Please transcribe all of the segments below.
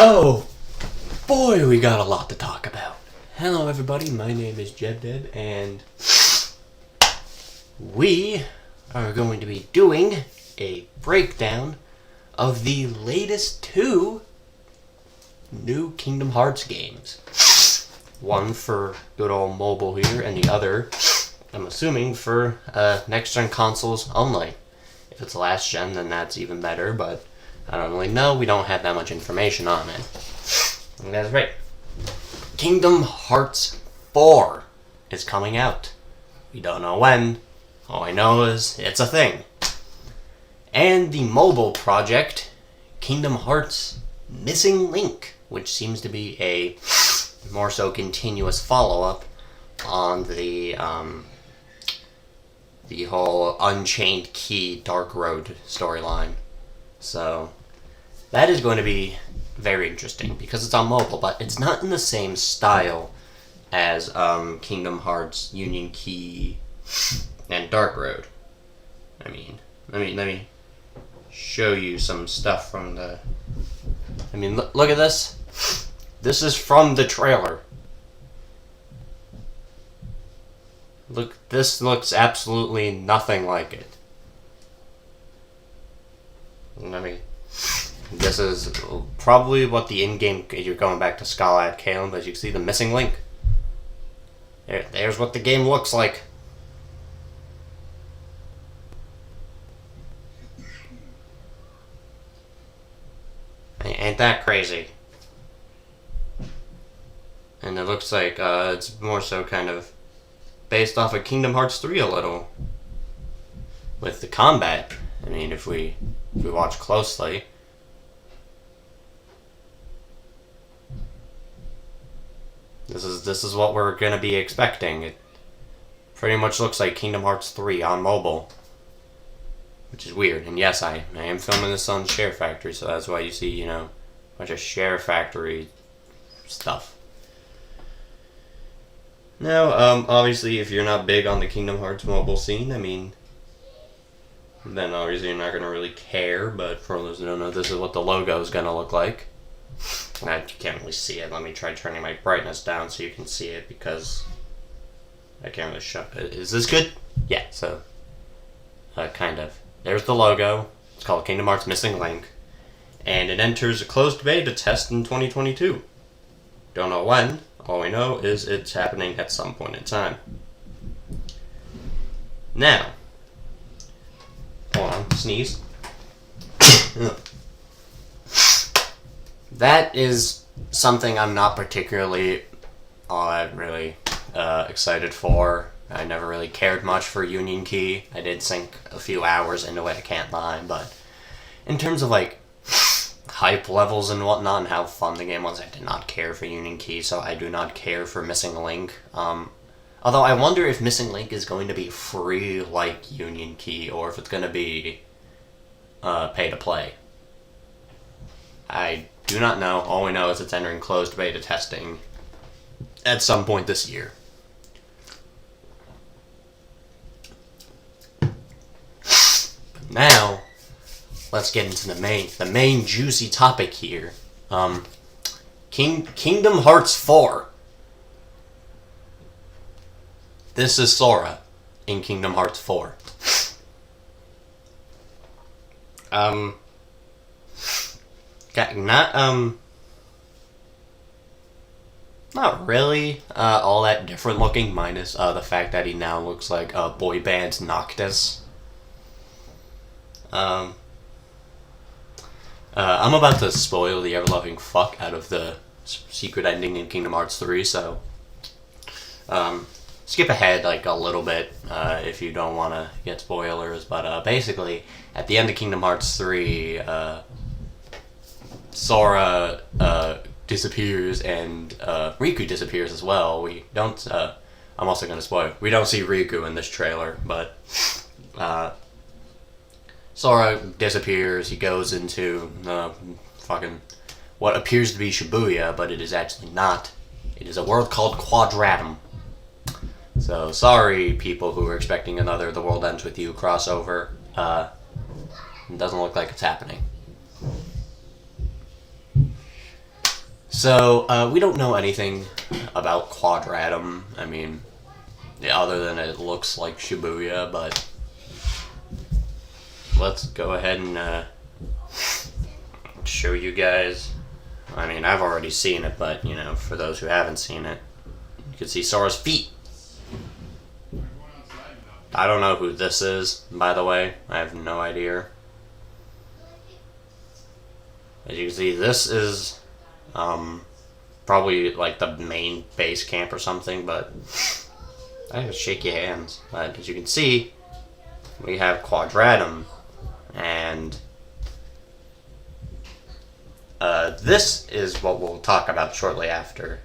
Oh, boy, we got a lot to talk about. Hello, everybody. My name is JebDeb, and we are going to be doing a breakdown of the latest two new Kingdom Hearts games. One for good old mobile here, and the other, I'm assuming, for next-gen consoles only. If it's last gen, then that's even better, but I don't really know. We don't have that much information on it. And that's right. Kingdom Hearts 4 is coming out. We don't know when. All I know is it's a thing. And the mobile project, Kingdom Hearts Missing Link, which seems to be a more so continuous follow-up on the whole Unchained Key Dark Road storyline. So that is going to be very interesting because it's on mobile, but it's not in the same style as Kingdom Hearts Union Key and Dark Road. I mean, let me show you some stuff from the. I mean, look at this. This is from the trailer. Look, this looks absolutely nothing like it. This is probably what the in-game, you're going back to Scalad Kalem, but you can see the missing link. There's what the game looks like. Ain't that crazy? And it looks like it's more so kind of based off of Kingdom Hearts 3 a little. With the combat. I mean, if we watch closely. This is what we're gonna be expecting. It pretty much looks like Kingdom Hearts 3 on mobile. Which is weird. And yes, I am filming this on Share Factory, so that's why you see, a bunch of Share Factory stuff. Now, obviously, if you're not big on the Kingdom Hearts mobile scene, I mean, then obviously you're not going to really care, but for those who don't know, this is what the logo is going to look like. And you can't really see it. Let me try turning my brightness down so you can see it, because I can't really show it. Is this good? Yeah, so, kind of. There's the logo. It's called Kingdom Hearts Missing Link. And it enters a closed beta test in 2022. Don't know when. All we know is it's happening at some point in time. Now, hold on, sneeze. That is something I'm not particularly all that really excited for. I never really cared much for Union Key. I did sink a few hours into it, I can't lie, but in terms of like hype levels and whatnot and how fun the game was, I did not care for Union Key, so I do not care for Missing Link. Although I wonder if Missing Link is going to be free like Union Key, or if it's going to be pay to play. I do not know. All we know is it's entering closed beta testing at some point this year. But now, let's get into the main juicy topic here. Kingdom Hearts 4. This is Sora in Kingdom Hearts 4. Not really all that different looking, minus the fact that he now looks like a boy band Noctis. I'm about to spoil the ever-loving fuck out of the secret ending in Kingdom Hearts 3, so skip ahead like a little bit if you don't want to get spoilers, but basically, at the end of Kingdom Hearts 3, Sora disappears and Riku disappears as well. We don't, I'm also going to spoil, we don't see Riku in this trailer, but Sora disappears, he goes into fucking what appears to be Shibuya, but it is actually not. It is a world called Quadratum. So, sorry people who were expecting another The World Ends With You crossover. It doesn't look like it's happening. So, we don't know anything about Quadratum. I mean, other than it looks like Shibuya, but let's go ahead and show you guys. I mean, I've already seen it, but, you know, for those who haven't seen it, you can see Sora's feet. I don't know who this is, by the way. I have no idea. As you can see, this is probably like the main base camp or something, but I have shaky hands. But as you can see, we have Quadratum, and this is what we'll talk about shortly after.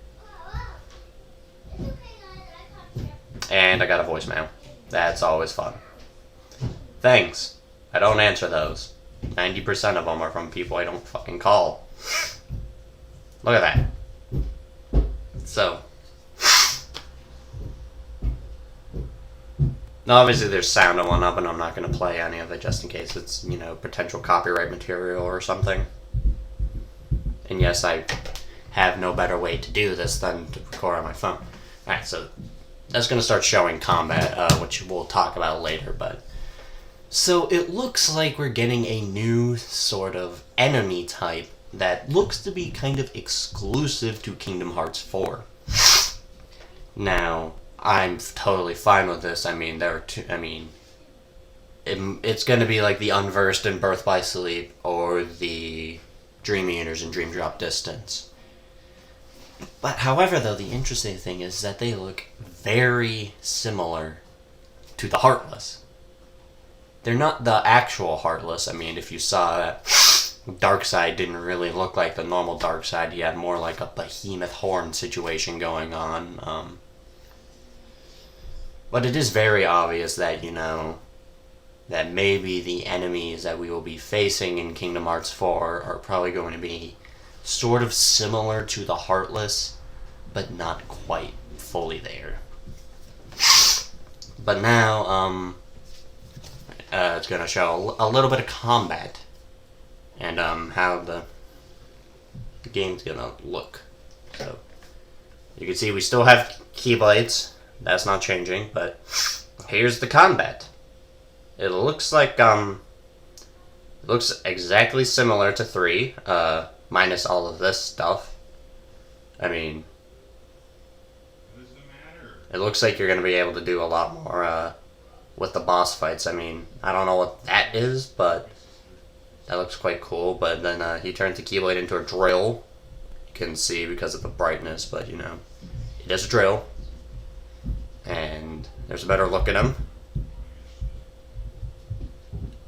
And I got a voicemail. That's always fun. Thanks. I don't answer those. 90% of them are from people I don't fucking call. Look at that. So. Now, obviously there's sound on one up, and I'm not going to play any of it just in case it's, you know, potential copyright material or something. And yes, I have no better way to do this than to record on my phone. Alright, so that's going to start showing combat, which we'll talk about later, but... So it looks like we're getting a new sort of enemy type that looks to be kind of exclusive to Kingdom Hearts 4. Now, I'm totally fine with this. I mean, it's going to be like the Unversed in Birth by Sleep or the Dream Eaters in Dream Drop Distance. But however, though, the interesting thing is that they look very similar to the Heartless. They're not the actual Heartless. I mean, if you saw that, Darkseid didn't really look like the normal Darkseid. He had more like a behemoth horn situation going on. But it is very obvious that, you know, that maybe the enemies that we will be facing in Kingdom Hearts 4 are probably going to be sort of similar to the Heartless, but not quite fully there. But now, it's going to show a little bit of combat and how the game's going to look. So, you can see we still have Keyblades. That's not changing, but here's the combat. It looks like, it looks exactly similar to 3, minus all of this stuff. I mean, it looks like you're going to be able to do a lot more, with the boss fights. I mean, I don't know what that is, but that looks quite cool. But then, he turns the Keyblade into a drill. You can see because of the brightness, but, you know, it is a drill. And there's a better look at him.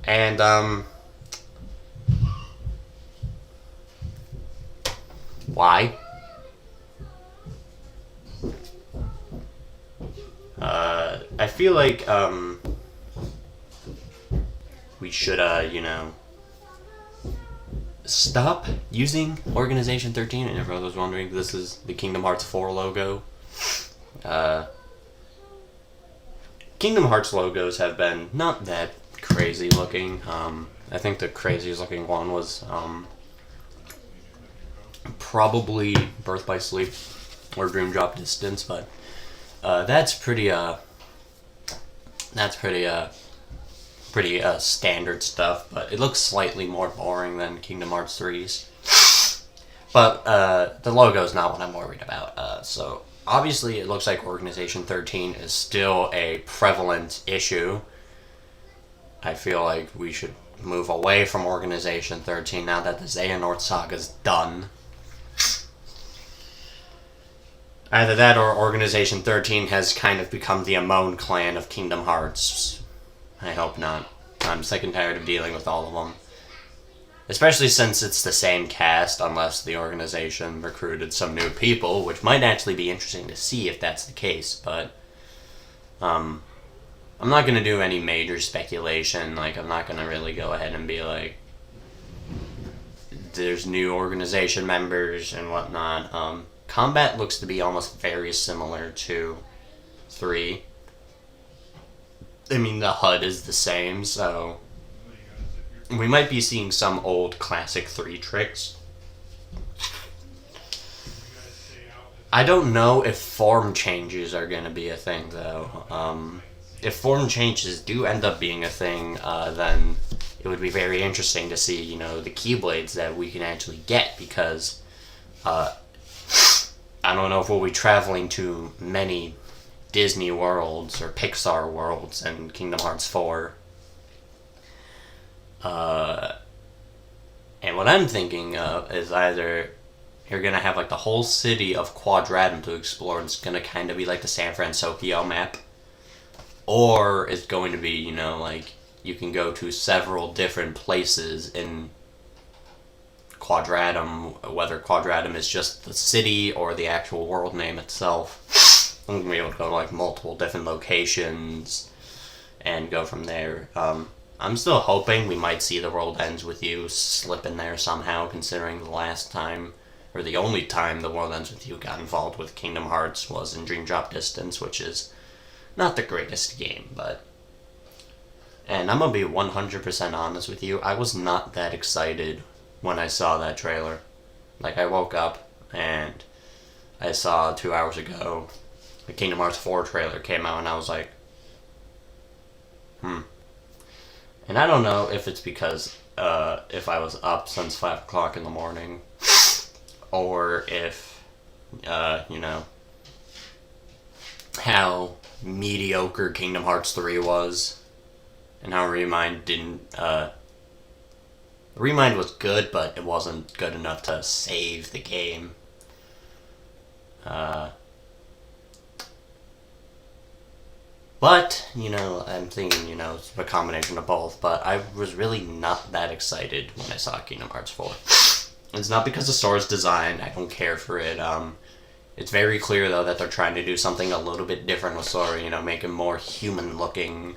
And, why? I feel like, we should, you know, stop using Organization 13, and everyone was wondering, this is the Kingdom Hearts 4 logo. Kingdom Hearts logos have been not that crazy looking. I think the craziest looking one was probably Birth by Sleep or Dream Drop Distance, but that's pretty standard stuff. But it looks slightly more boring than Kingdom Hearts 3's. But the logo is not what I'm worried about. So obviously, it looks like Organization 13 is still a prevalent issue. I feel like we should move away from Organization 13 now that the Xehanort Saga is done. Either that or Organization 13 has kind of become the Amon clan of Kingdom Hearts. I hope not. I'm sick and tired of dealing with all of them. Especially since it's the same cast, unless the organization recruited some new people, which might actually be interesting to see if that's the case, but I'm not going to do any major speculation. Like, I'm not going to really go ahead and be like, there's new organization members and whatnot. Combat looks to be almost very similar to 3. I mean, the HUD is the same, so we might be seeing some old classic 3 tricks. I don't know if form changes are going to be a thing, though. If form changes do end up being a thing, then it would be very interesting to see, the Keyblades that we can actually get, because I don't know if we'll be traveling to many Disney worlds or Pixar worlds in Kingdom Hearts 4. And what I'm thinking of is either you're going to have like the whole city of Quadratum to explore, and it's going to kind of be like the San Francisco map. Or it's going to be, like you can go to several different places in Quadratum, whether Quadratum is just the city or the actual world name itself. I'm going to be able to go to like multiple different locations and go from there. I'm still hoping we might see The World Ends With You slip in there somehow, considering the last time, or the only time The World Ends With You got involved with Kingdom Hearts was in Dream Drop Distance, which is not the greatest game, but... And I'm gonna be 100% honest with you, I was not that excited when I saw that trailer. Like, I woke up, and I saw 2 hours ago, the Kingdom Hearts 4 trailer came out, and I was like, And I don't know if it's because, if I was up since 5 o'clock in the morning, or if, how mediocre Kingdom Hearts 3 was, and how Remind didn't, Remind was good, but it wasn't good enough to save the game. But, I'm thinking, it's a combination of both, but I was really not that excited when I saw Kingdom Hearts 4. It's not because the Sora's design, I don't care for it. It's very clear, though, that they're trying to do something a little bit different with Sora, make him more human-looking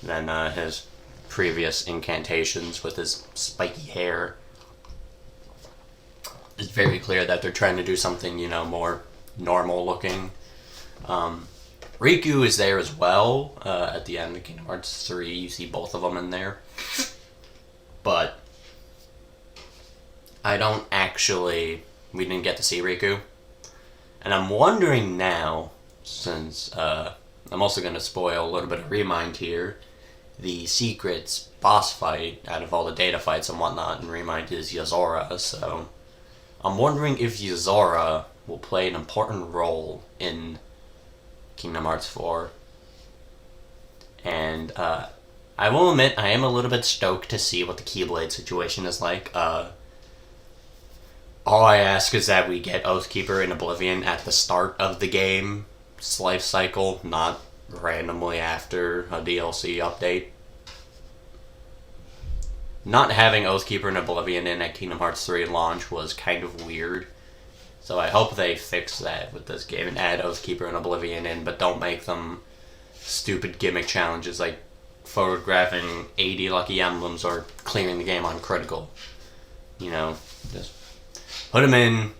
than his previous incantations with his spiky hair. It's very clear that they're trying to do something, more normal-looking. Riku is there as well. At the end of Kingdom Hearts 3, you see both of them in there. But we didn't get to see Riku. And I'm wondering now, since I'm also going to spoil a little bit of Remind here, the secrets boss fight out of all the data fights and whatnot in Remind is Yozora, so I'm wondering if Yozora will play an important role in Kingdom Hearts 4. And I will admit, I am a little bit stoked to see what the Keyblade situation is like. All I ask is that we get Oathkeeper and Oblivion at the start of the game's life cycle, not randomly after a DLC update. Not having Oathkeeper and Oblivion in at Kingdom Hearts 3 launch was kind of weird. So I hope they fix that with this game and add Oathkeeper and Oblivion in, but don't make them stupid gimmick challenges like photographing 80 lucky emblems or clearing the game on critical. Just put them in,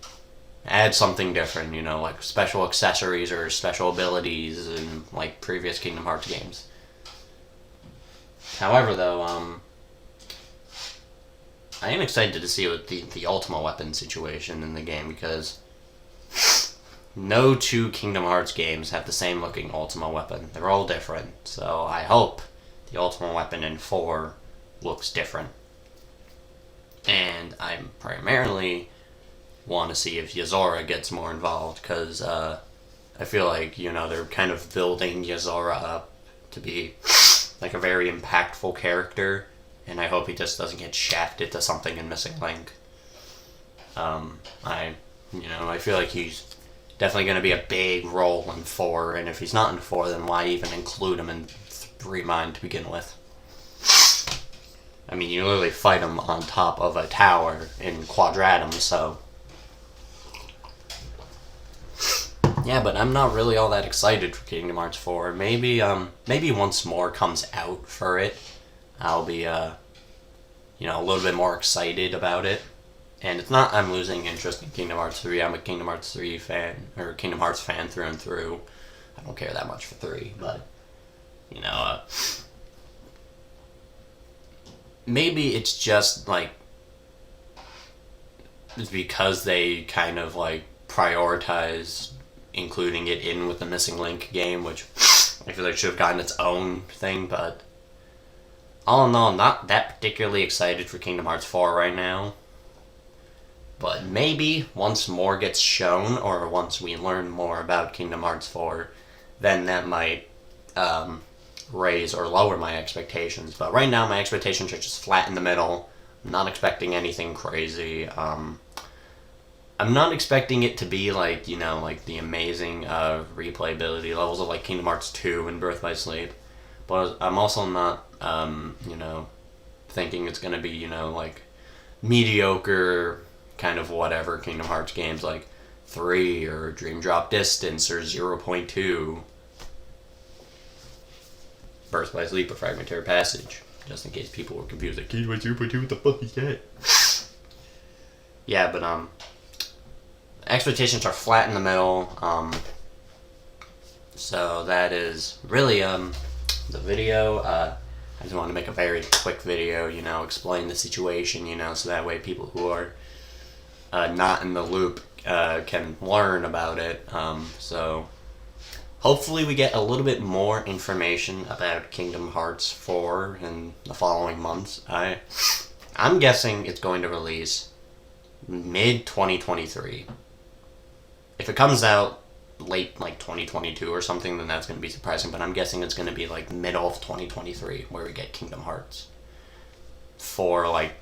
add something different, like special accessories or special abilities in like previous Kingdom Hearts games. However, though, I am excited to see what the Ultima Weapon situation in the game, because no two Kingdom Hearts games have the same looking Ultima Weapon. They're all different, so I hope the Ultima Weapon in 4 looks different. And I primarily want to see if Yozora gets more involved, because I feel like, they're kind of building Yozora up to be like a very impactful character, and I hope he just doesn't get shafted to something in Missing Link. I feel like he's definitely going to be a big role in 4, and if he's not in 4, then why even include him in Remind to begin with? I mean, you literally fight him on top of a tower in Quadratum, so... Yeah, but I'm not really all that excited for Kingdom Hearts 4. Maybe once more comes out for it, I'll be, a little bit more excited about it. And it's not I'm losing interest in Kingdom Hearts 3. I'm a Kingdom Hearts 3 fan, or Kingdom Hearts fan through and through. I don't care that much for 3, but, maybe it's just, like, it's because they kind of, like, prioritize including it in with the Missing Link game, which I feel like should have gotten its own thing, but all in all, I'm not that particularly excited for Kingdom Hearts 4 right now. But maybe once more gets shown, or once we learn more about Kingdom Hearts 4, then that might raise or lower my expectations. But right now, my expectations are just flat in the middle. I'm not expecting anything crazy. I'm not expecting it to be like, like the amazing replayability levels of like Kingdom Hearts 2 and Birth by Sleep. But I'm also not, thinking it's going to be, like mediocre kind of whatever Kingdom Hearts games like 3 or Dream Drop Distance or 0.2. Birth by Sleep or Fragmentary Passage. Just in case people were confused, like, Kingdom Hearts 0.2, what the fuck is that? Yeah, but, expectations are flat in the middle, so that is really, the video. I just want to make a very quick video, explain the situation, so that way people who are not in the loop can learn about it. So hopefully we get a little bit more information about Kingdom Hearts 4 in the following months. I'm guessing it's going to release mid-2023. If it comes out late, like 2022 or something, then that's going to be surprising, but I'm guessing it's going to be like middle of 2023 where we get Kingdom Hearts for like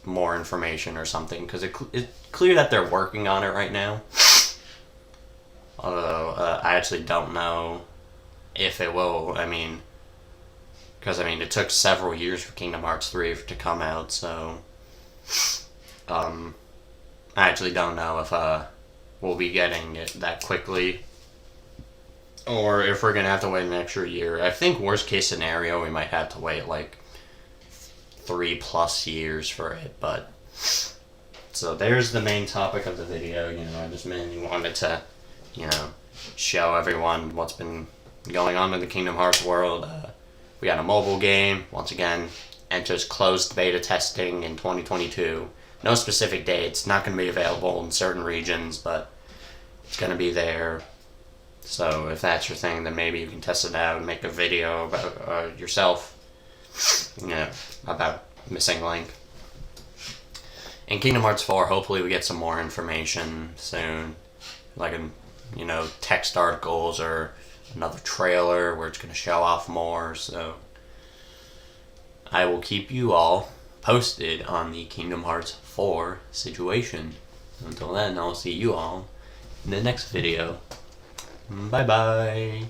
more information or something, because it's clear that they're working on it right now. Although I actually don't know if it will. Because it took several years for Kingdom Hearts 3 to come out, so I actually don't know if we'll be getting it that quickly, or if we're gonna have to wait an extra year. I think worst case scenario we might have to wait like 3+ years for it. But so there's the main topic of the video. I just mainly wanted to show everyone what's been going on in the Kingdom Hearts world. We got a mobile game once again, enters closed beta testing in 2022. No specific dates, not going to be available in certain regions, but it's going to be there. So if that's your thing, then maybe you can test it out and make a video about yourself, about Missing Link. In Kingdom Hearts 4, hopefully we get some more information soon, like text articles or another trailer where it's going to show off more. So I will keep you all posted on the Kingdom Hearts 4 situation. Until then, I'll see you all in the next video. Bye bye.